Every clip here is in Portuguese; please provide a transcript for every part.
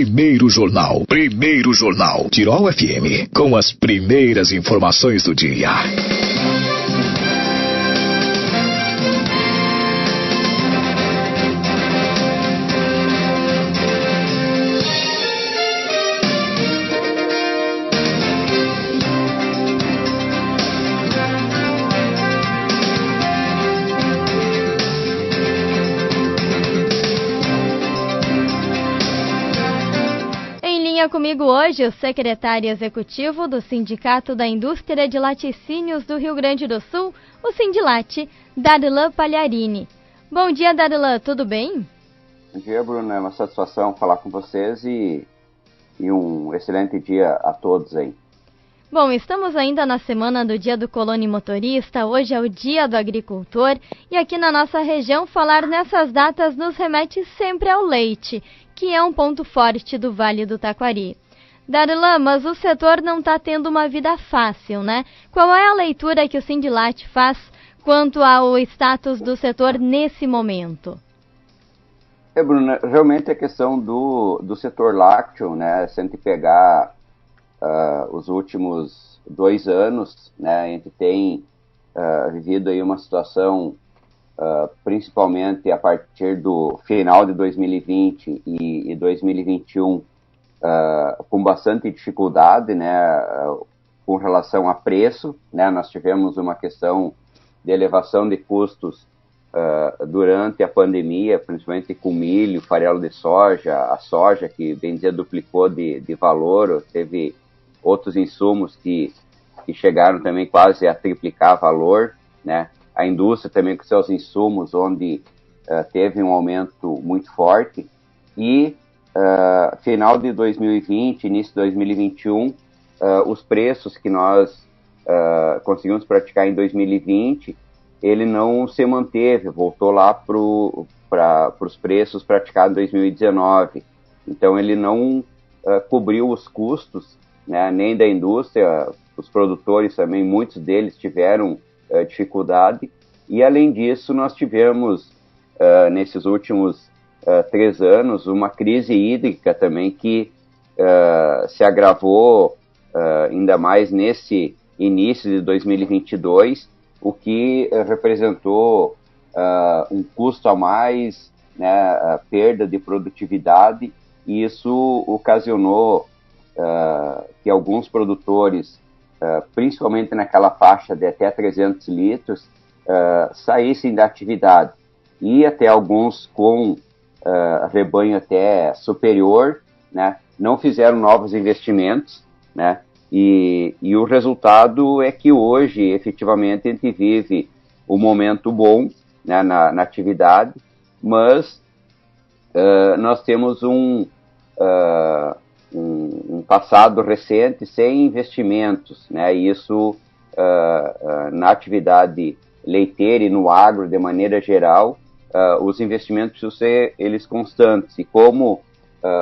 Primeiro Jornal, Tirol FM, com as primeiras informações do dia. Comigo hoje o secretário executivo do Sindicato da Indústria de Laticínios do Rio Grande do Sul, o Sindilate, Darlan Pagliarini. Bom dia, Darlan, tudo bem? Bom dia, Bruno, é uma satisfação falar com vocês e um excelente dia a todos aí. Bom, estamos ainda na semana do Dia do Colono e Motorista, hoje é o Dia do Agricultor e aqui na nossa região falar nessas datas nos remete sempre ao leite, que é um ponto forte do Vale do Taquari. Darlan, mas o setor não está tendo uma vida fácil, né? Qual é a leitura que o Sindilate faz quanto ao status do setor nesse momento? Bruno, realmente a questão do setor lácteo, né, se a gente pegar os últimos 2 anos, né, a gente tem vivido aí uma situação, principalmente a partir do final de 2020 e 2021, com bastante dificuldade, né, com relação a preço, né, nós tivemos uma questão de elevação de custos durante a pandemia, principalmente com milho, farelo de soja, a soja que, bem dizer, duplicou de valor, teve outros insumos que chegaram também quase a triplicar valor, né? A indústria também com seus insumos, onde teve um aumento muito forte. E final de 2020, início de 2021, os preços que nós conseguimos praticar em 2020, ele não se manteve, voltou lá para os preços praticados em 2019. Então, ele não cobriu os custos, né, nem da indústria, os produtores também, muitos deles tiveram dificuldade, e além disso nós tivemos nesses últimos 3 anos uma crise hídrica também que se agravou ainda mais nesse início de 2022, o que representou um custo a mais, né, a perda de produtividade, e isso ocasionou que alguns produtores, principalmente naquela faixa de até 300 litros, saíssem da atividade. E até alguns com rebanho até superior, né, não fizeram novos investimentos, né, e o resultado é que hoje, efetivamente, a gente vive um momento bom, né, na atividade, mas nós temos um passado recente sem investimentos, né? E isso na atividade leiteira e no agro de maneira geral, os investimentos precisam ser eles constantes, e como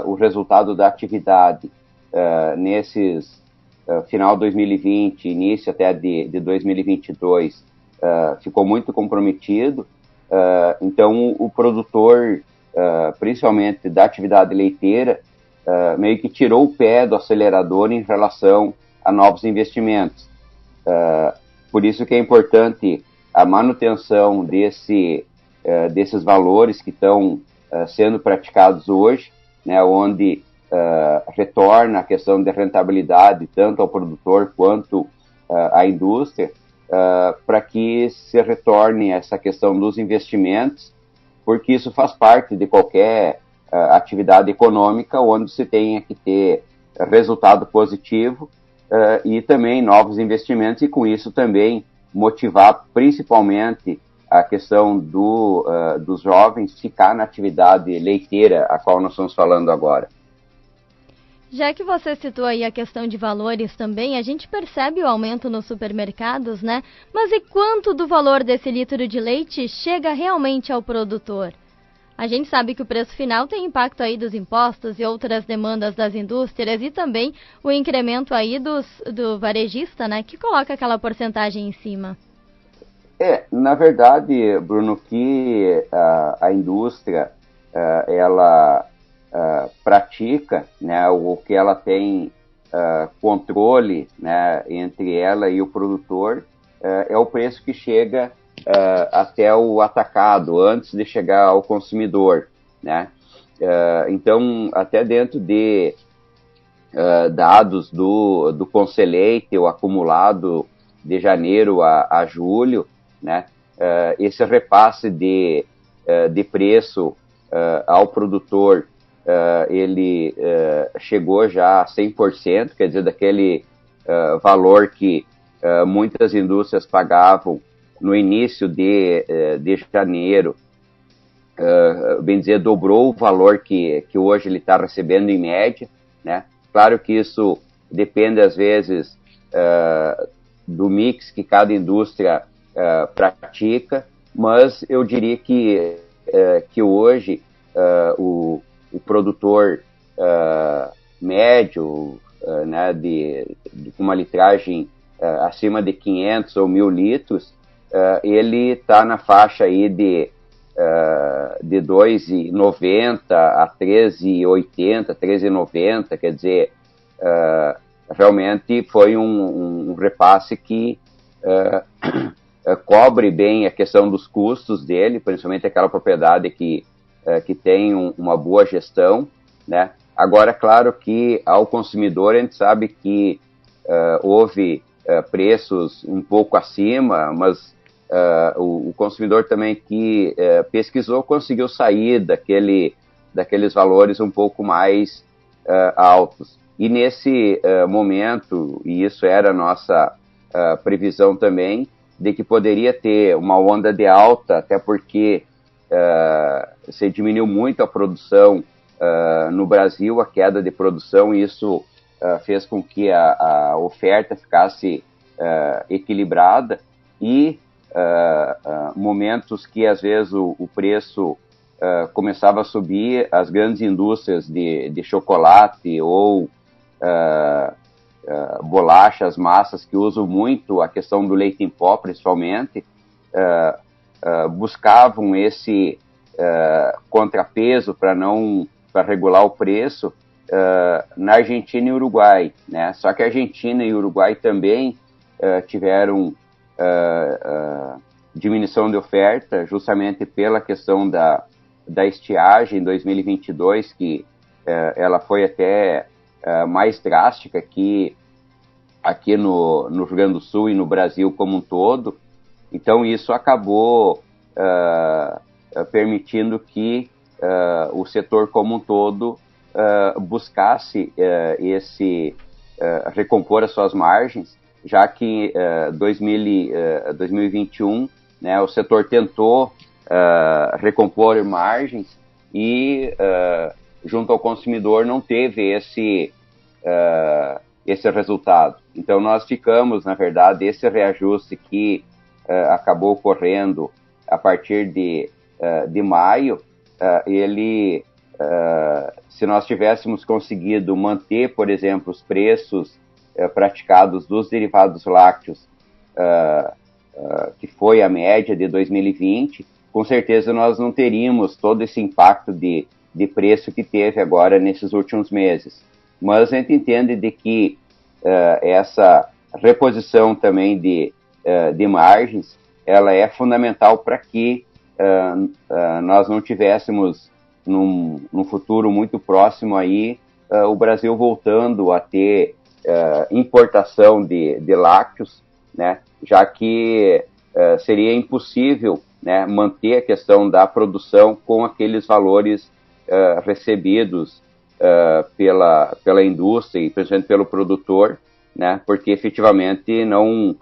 o resultado da atividade nesses final de 2020, início até de 2022 ficou muito comprometido, então o produtor, principalmente da atividade leiteira, meio que tirou o pé do acelerador em relação a novos investimentos. Por isso que é importante a manutenção desses valores que estão sendo praticados hoje, né, onde retorna a questão de rentabilidade tanto ao produtor quanto à indústria, para que se retorne essa questão dos investimentos, porque isso faz parte de qualquer atividade econômica onde se tenha que ter resultado positivo e também novos investimentos, e com isso também motivar principalmente a questão dos jovens ficar na atividade leiteira, a qual nós estamos falando agora. Já que você citou aí a questão de valores também, a gente percebe o aumento nos supermercados, né? Mas e quanto do valor desse litro de leite chega realmente ao produtor? A gente sabe que o preço final tem impacto aí dos impostos e outras demandas das indústrias e também o incremento aí do varejista, né, que coloca aquela porcentagem em cima. Na verdade, Bruno, que a indústria, ela pratica, né, o que ela tem controle, né, entre ela e o produtor, é o preço que chega até o atacado, antes de chegar ao consumidor, né? Então, até dentro de dados do Conselheite, o acumulado de janeiro a julho, né, esse repasse de preço ao produtor, ele chegou já a 100%, quer dizer, daquele valor que muitas indústrias pagavam no início de janeiro, bem dizer, dobrou o valor que hoje ele está recebendo em média, né? Claro que isso depende, às vezes, do mix que cada indústria pratica, mas eu diria que hoje o produtor médio, né, de uma litragem acima de 500 ou 1.000 litros, ele está na faixa aí de 2,90 a 13,80, 13,90, quer dizer, realmente foi um repasse que cobre bem a questão dos custos dele, principalmente aquela propriedade que tem uma boa gestão, né? Agora, claro que ao consumidor a gente sabe que houve preços um pouco acima, mas o consumidor também que pesquisou conseguiu sair daqueles valores um pouco mais altos. E nesse momento, e isso era a nossa previsão também, de que poderia ter uma onda de alta, até porque se diminuiu muito a produção no Brasil, a queda de produção, e isso fez com que a oferta ficasse equilibrada, e momentos que às vezes o preço começava a subir, as grandes indústrias de chocolate ou bolachas, massas, que usam muito a questão do leite em pó, principalmente, buscavam esse contrapeso para regular o preço na Argentina e Uruguai, né? Só que a Argentina e Uruguai também tiveram diminuição de oferta, justamente pela questão da estiagem em 2022, que ela foi até mais drástica que aqui no Rio Grande do Sul e no Brasil como um todo. Então isso acabou permitindo que o setor como um todo buscasse recompor as suas margens, já que em 2021, né, o setor tentou recompor margens e junto ao consumidor não teve esse resultado. Então nós ficamos, na verdade, esse reajuste que acabou ocorrendo a partir de maio, ele, se nós tivéssemos conseguido manter, por exemplo, os preços praticados dos derivados lácteos, que foi a média de 2020, com certeza nós não teríamos todo esse impacto de preço que teve agora nesses últimos meses. Mas a gente entende de que essa reposição também de margens, ela é fundamental para que nós não tivéssemos num futuro muito próximo aí o Brasil voltando a ter importação de lácteos, né, já que seria impossível, né, manter a questão da produção com aqueles valores recebidos pela indústria e principalmente pelo produtor, né, porque efetivamente não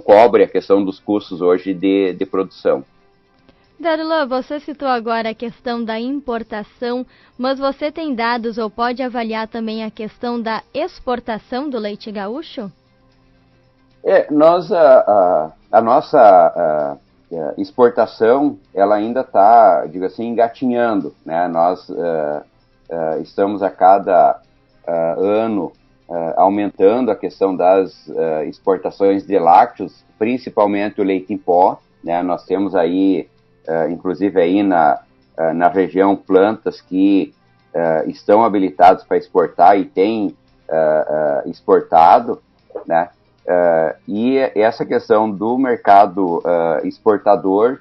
cobre a questão dos custos hoje de produção. Darlan, você citou agora a questão da importação, mas você tem dados ou pode avaliar também a questão da exportação do leite gaúcho? A nossa exportação, ela ainda está, digo assim, engatinhando, né? Nós estamos a cada ano aumentando a questão das exportações de lácteos, principalmente o leite em pó, né? Nós temos aí inclusive aí na região plantas que estão habilitados para exportar e têm exportado, né? E essa questão do mercado exportador,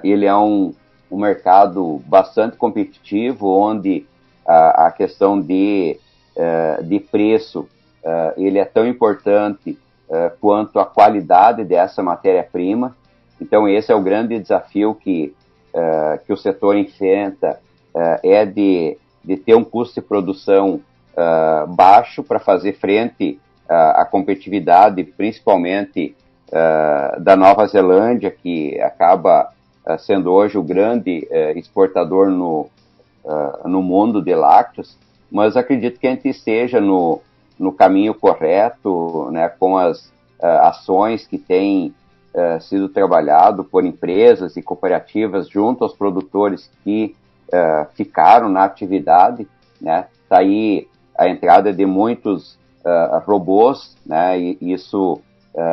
ele é um mercado bastante competitivo, onde a questão de preço ele é tão importante quanto a qualidade dessa matéria-prima. Então, esse é o grande desafio que o setor enfrenta, de ter um custo de produção baixo para fazer frente à competitividade, principalmente da Nova Zelândia, que acaba sendo hoje o grande exportador no mundo de lácteos. Mas acredito que a gente esteja no caminho correto, né, com as ações que têm sido trabalhado por empresas e cooperativas junto aos produtores que ficaram na atividade, né? Tá aí a entrada de muitos robôs, né? E isso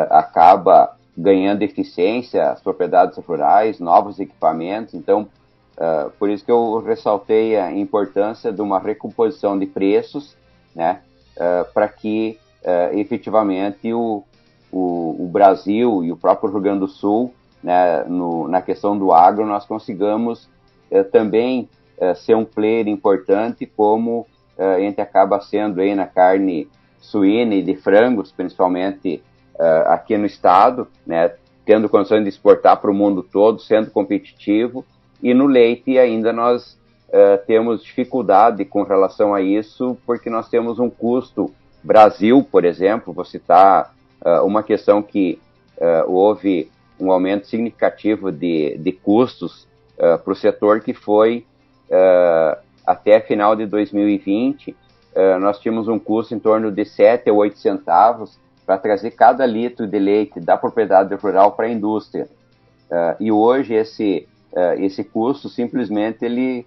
acaba ganhando eficiência às propriedades rurais, novos equipamentos. Então, por isso que eu ressaltei a importância de uma recomposição de preços, né? Para que efetivamente o Brasil e o próprio Rio Grande do Sul, né, na questão do agro, nós consigamos também ser um player importante, como a gente acaba sendo aí na carne suína e de frangos, principalmente aqui no estado, né, tendo condições de exportar para o mundo todo, sendo competitivo, e no leite ainda nós temos dificuldade com relação a isso, porque nós temos um custo. Brasil, por exemplo, vou citar uma questão que houve um aumento significativo de custos para o setor, que foi até final de 2020, nós tínhamos um custo em torno de 7 a 8 centavos para trazer cada litro de leite da propriedade rural para a indústria. E hoje esse custo simplesmente ele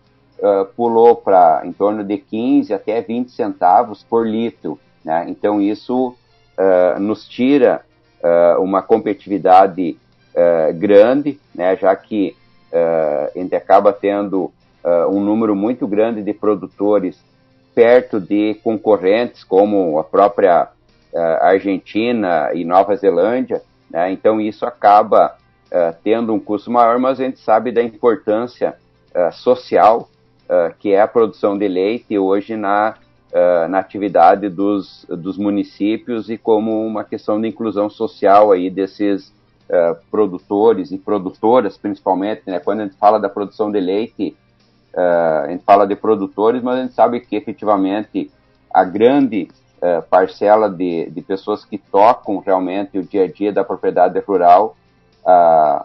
pulou para em torno de 15 até 20 centavos por litro, né? Então isso nos tira uma competitividade grande, né? Já que a gente acaba tendo um número muito grande de produtores perto de concorrentes como a própria Argentina e Nova Zelândia, né? Então isso acaba tendo um custo maior, mas a gente sabe da importância social que é a produção de leite hoje na atividade dos municípios, e como uma questão de inclusão social aí desses produtores e produtoras, principalmente, né? Quando a gente fala da produção de leite, a gente fala de produtores, mas a gente sabe que efetivamente a grande parcela de pessoas que tocam realmente o dia a dia da propriedade rural, a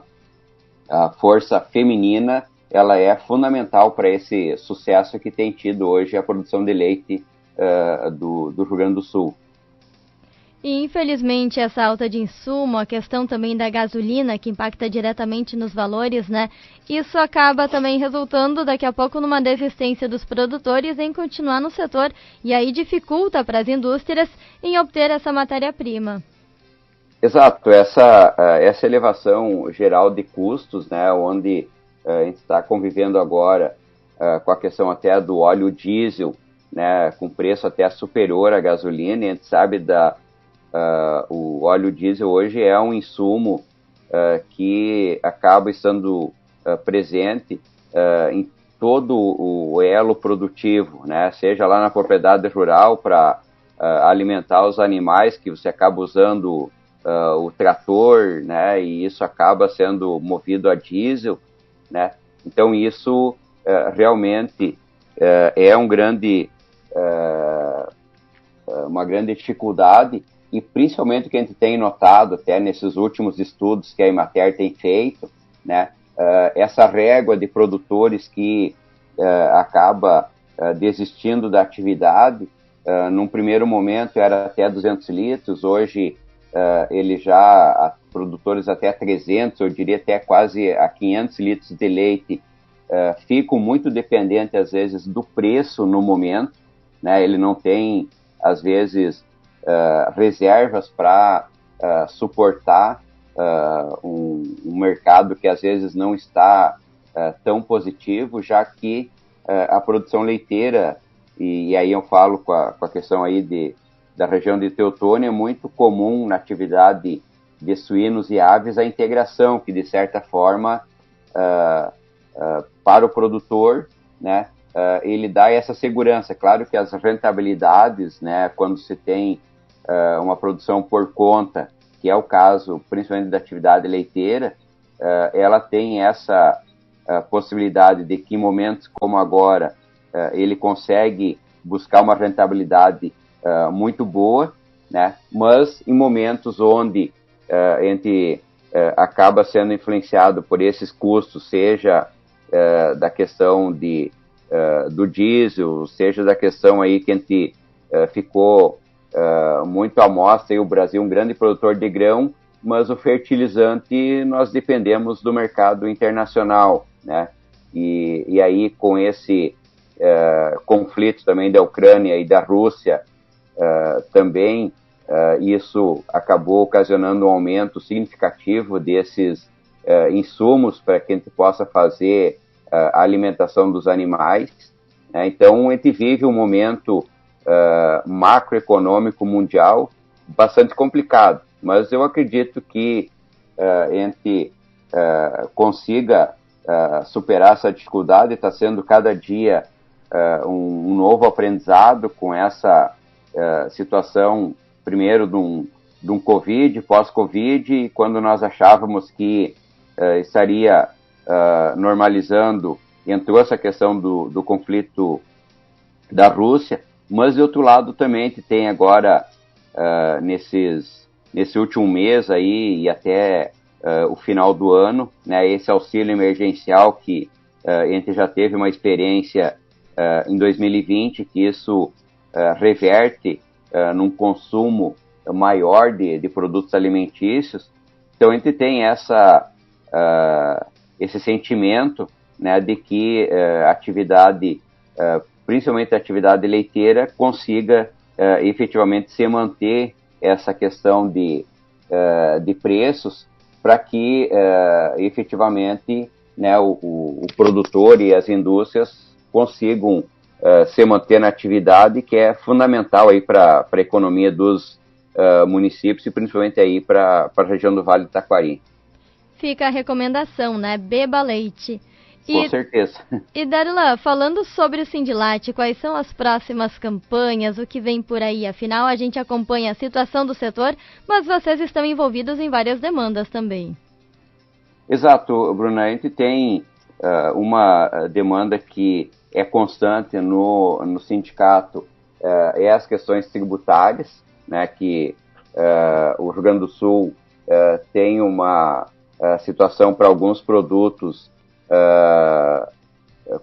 força feminina, ela é fundamental para esse sucesso que tem tido hoje a produção de leite do Rio Grande do Sul. E infelizmente essa alta de insumo, a questão também da gasolina, que impacta diretamente nos valores, né? Isso acaba também resultando daqui a pouco numa desistência dos produtores em continuar no setor, e aí dificulta para as indústrias em obter essa matéria-prima. Exato, essa elevação geral de custos, né, onde a gente está convivendo agora com a questão até do óleo diesel, né, com preço até superior à gasolina. E a gente sabe o óleo diesel hoje é um insumo que acaba estando presente em todo o elo produtivo, né, seja lá na propriedade rural para alimentar os animais, que você acaba usando o trator, né, e isso acaba sendo movido a diesel, né? Então isso realmente é uma grande dificuldade, e principalmente o que a gente tem notado até nesses últimos estudos que a Emater tem feito, né, essa régua de produtores que acaba desistindo da atividade. Num primeiro momento era até 200 litros, hoje produtores até 300, eu diria até quase a 500 litros de leite, ficam muito dependentes, às vezes, do preço no momento, né? Ele não tem, às vezes, reservas para suportar um mercado que, às vezes, não está tão positivo, já que a produção leiteira, e aí eu falo com a questão aí da região de Teutônia, é muito comum na atividade de suínos e aves a integração, que de certa forma, para o produtor, né, ele dá essa segurança. Claro que as rentabilidades, né, quando se tem uma produção por conta, que é o caso principalmente da atividade leiteira, ela tem essa possibilidade de que em momentos como agora ele consegue buscar uma rentabilidade muito boa, né? Mas em momentos onde a gente acaba sendo influenciado por esses custos, seja da questão do diesel, seja da questão aí que a gente ficou muito à mostra, e o Brasil é um grande produtor de grão, mas o fertilizante nós dependemos do mercado internacional, né? E aí com esse conflito também da Ucrânia e da Rússia, também isso acabou ocasionando um aumento significativo desses insumos para que a gente possa fazer a alimentação dos animais, né? Então a gente vive um momento macroeconômico mundial bastante complicado, mas eu acredito que a gente consiga superar essa dificuldade. Está sendo cada dia um novo aprendizado com essa situação, primeiro de um Covid, pós-Covid, e quando nós achávamos que estaria normalizando, entrou essa questão do conflito da Rússia, mas de outro lado também a gente tem agora, nesse último mês aí e até o final do ano, né, esse auxílio emergencial que a gente já teve uma experiência em 2020, que isso reverte num consumo maior de produtos alimentícios. Então a gente tem esse sentimento, né, de que a atividade, principalmente a atividade leiteira, consiga efetivamente se manter essa questão de preços, para que efetivamente, né, o produtor e as indústrias consigam se manter na atividade, que é fundamental aí para a economia dos municípios e principalmente aí para a região do Vale do Taquari. Fica a recomendação, né? Beba leite. Com certeza. E Darlan, falando sobre o Sindilate, quais são as próximas campanhas, o que vem por aí? Afinal, a gente acompanha a situação do setor, mas vocês estão envolvidos em várias demandas também. Exato, Bruna. A gente tem uma demanda que é constante no sindicato, é as questões tributárias, né, que o Rio Grande do Sul tem uma situação para alguns produtos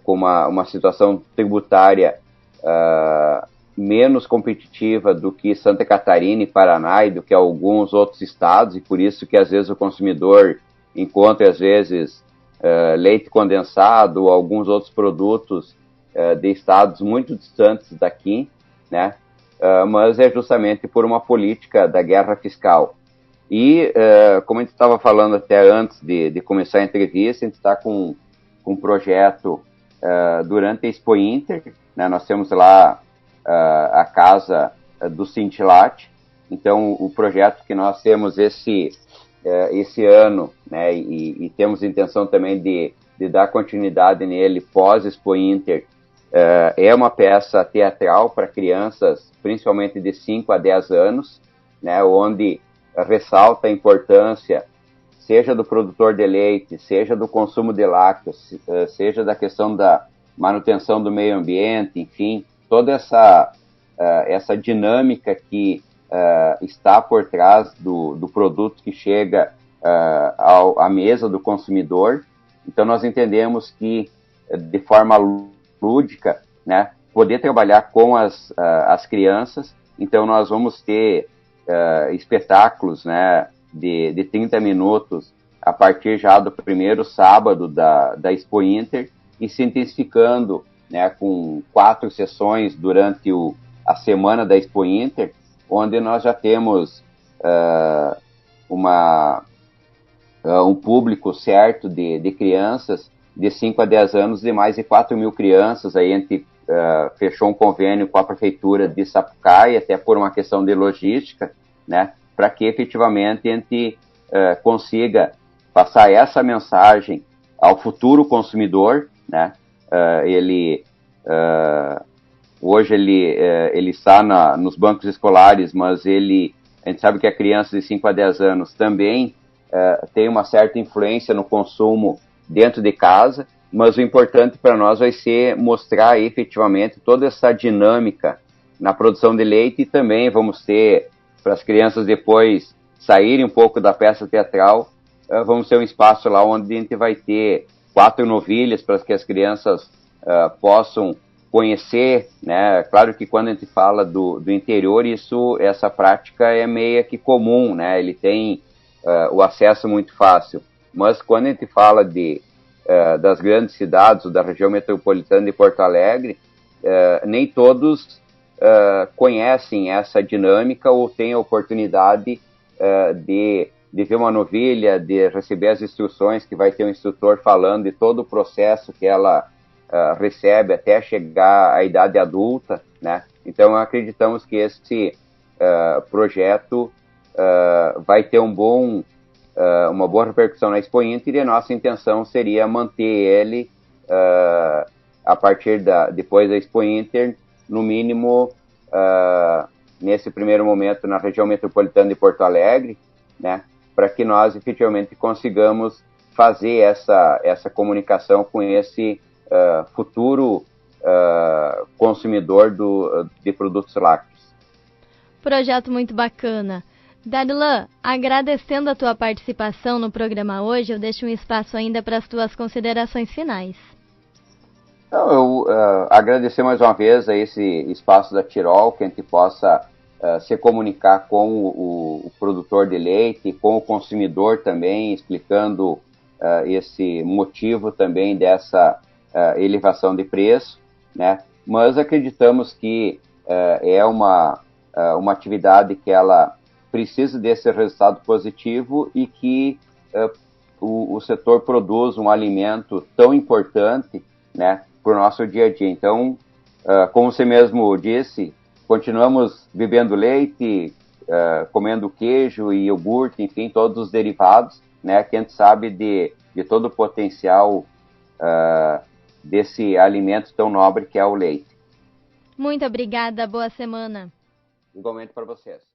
com uma situação tributária menos competitiva do que Santa Catarina e Paraná e do que alguns outros estados, e por isso que às vezes o consumidor encontra às vezes leite condensado ou alguns outros produtos de estados muito distantes daqui, né? Mas é justamente por uma política da guerra fiscal. E, como a gente estava falando até antes de começar a entrevista, a gente está com um projeto durante a Expo Inter, né? Nós temos lá a casa do Sindilate. Então, o projeto que nós temos esse ano, né, e temos intenção também de dar continuidade nele pós-Expo Inter, é uma peça teatral para crianças, principalmente de 5 a 10 anos, né, onde ressalta a importância, seja do produtor de leite, seja do consumo de lácteos, seja da questão da manutenção do meio ambiente, enfim, toda essa dinâmica que está por trás do produto que chega à mesa do consumidor. Então, nós entendemos que, de forma lúdica, né, poder trabalhar com as crianças. Então, nós vamos ter espetáculos, né, de 30 minutos a partir já do primeiro sábado da Expo Inter, e se intensificando, né, com 4 sessões durante a semana da Expo Inter, onde nós já temos um público certo de crianças de 5 a 10 anos de mais de 4 mil crianças. Aí a gente fechou um convênio com a Prefeitura de Sapucaí, até por uma questão de logística, né, para que efetivamente a gente consiga passar essa mensagem ao futuro consumidor, né. Hoje ele está nos bancos escolares, mas a gente sabe que a criança de 5 a 10 anos também tem uma certa influência no consumo dentro de casa, mas o importante para nós vai ser mostrar efetivamente toda essa dinâmica na produção de leite, e também vamos ter, para as crianças depois saírem um pouco da peça teatral, vamos ter um espaço lá onde a gente vai ter 4 novilhas para que as crianças possam conhecer, né? Claro que quando a gente fala do interior, essa prática é meio que comum, né? Ele tem o acesso muito fácil, mas quando a gente fala das grandes cidades ou da região metropolitana de Porto Alegre, nem todos conhecem essa dinâmica ou têm a oportunidade de ver uma novilha, de receber as instruções que vai ter um instrutor falando de todo o processo que ela recebe até chegar à idade adulta, né? Então acreditamos que esse projeto vai ter uma boa repercussão na Expo Inter, e a nossa intenção seria manter ele a partir depois da Expo Inter, no mínimo nesse primeiro momento na região metropolitana de Porto Alegre, né, para que nós efetivamente consigamos fazer essa comunicação com esse futuro consumidor de produtos lácteos. Projeto muito bacana. Darlan, agradecendo a tua participação no programa hoje, eu deixo um espaço ainda para as tuas considerações finais. Eu agradecer mais uma vez a esse espaço da Tirol, que a gente possa se comunicar com o produtor de leite, com o consumidor também, explicando esse motivo também dessa elevação de preço, né? Mas acreditamos que é uma atividade que ela precisa desse resultado positivo, e que o setor produz um alimento tão importante, né, para o nosso dia a dia. Então, como você mesmo disse, continuamos bebendo leite, comendo queijo e iogurte, enfim, todos os derivados, né, que a gente sabe de todo o potencial desse alimento tão nobre que é o leite. Muito obrigada, boa semana. Igualmente para vocês.